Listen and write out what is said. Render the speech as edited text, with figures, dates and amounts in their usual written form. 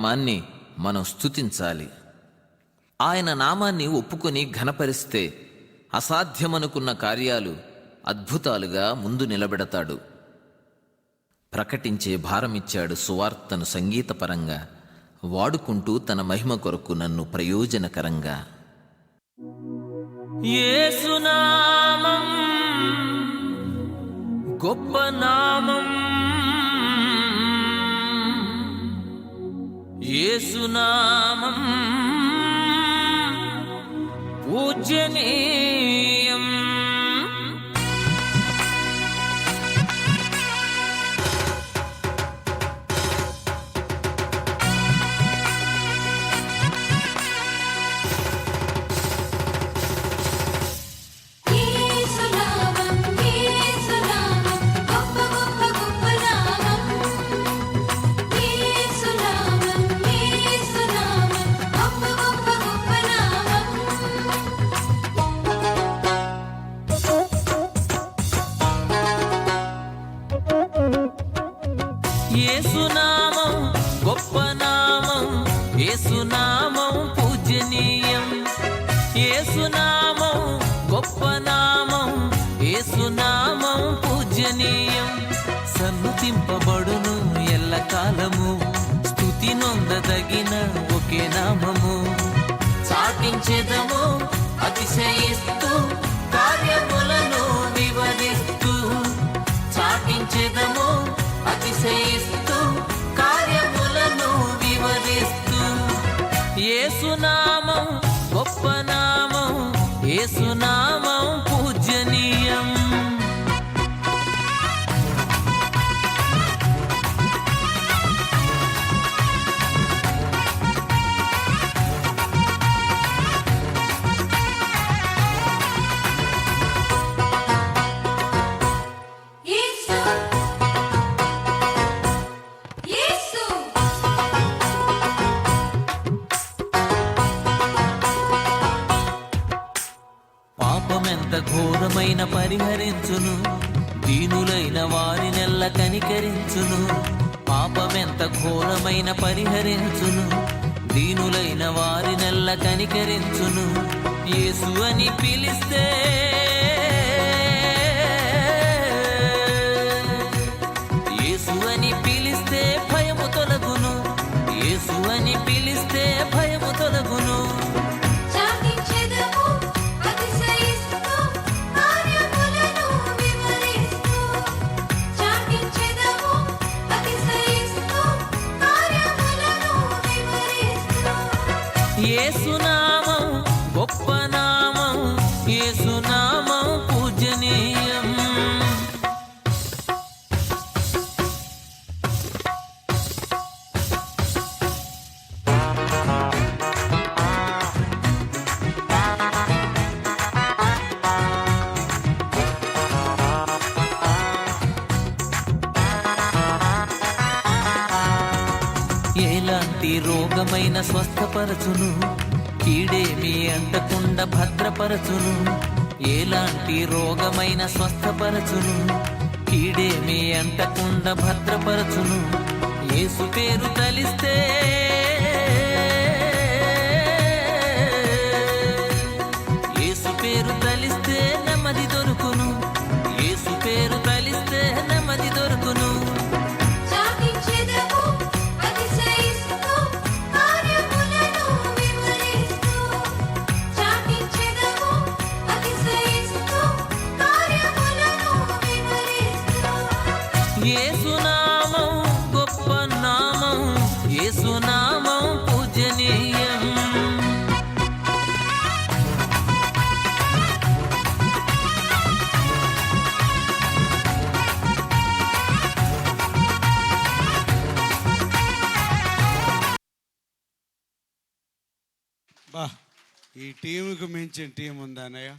నామాన్ని మనం స్తుతించాలి. ఆయన నామాన్ని ఒప్పుకొని ఘనపరిస్తే అసాధ్యమనుకున్న కార్యాలు అద్భుతాలుగా ముందు నిలబెడతాడు. ప్రకటించే భారమిచ్చాడు సువార్తను సంగీతపరంగా, వాడుకుంటూ తన మహిమ కొరకు నన్ను ప్రయోజనకరంగా. యేసునామం గొప్ప నామం, యేసునామం పూజనీయం. యేసునామం గొప్ప నామం, యేసునామం పూజనీయం. యేసునామం గొప్ప నామం, యేసునామం పూజనీయం. సన్నుతింపబడును ఎల్లకాలము, స్తుతి నొందదగిన ఒకే నామము. చాటించెదము అతిశయిస్తూ, కార్యములను వివరిస్తూ. చాటించెదము అతిశయిస్తూ, కార్యములను వివరిస్తూ. యేసునామం గొప్ప నామం, యేసునామం పూజనీయం. పాపమెంత ఘోరమైన పరిహరించును, దీనులైన వారినెల్ల కనికరించును. పాపమెంత ఘోరమైన పరిహరించును, దీనులైన వారినెల్ల కనికరించును. యేసు అని పిలిస్తే, యేసు అని పిలిస్తే భయము తొలగును. యేసు అని పిలిస్తే భయము తొలగును. యేసునామం గొప్ప నామం, యేసునామం పూజనీయం. ఎలాంటి రోగమైన స్వస్థపరచును, కీడేమి అంటకుండా భద్రపరచును. ఎలాంటి రోగమైన స్వస్థపరచును, కీడేమి అంటకుండా భద్రపరచును. యేసు పేరు తలిస్తే, యేసు పేరు తలిస్తే నెమ్మది దొరుకును. యేసు పేరు తలిస్తే నెమ్మది దొరుకును. యేసునామం గొప్ప నామం, యేసునామం పూజనీయం. బా, ఈ టీంకు మించిన టీం ఉందా అన్నయ్య?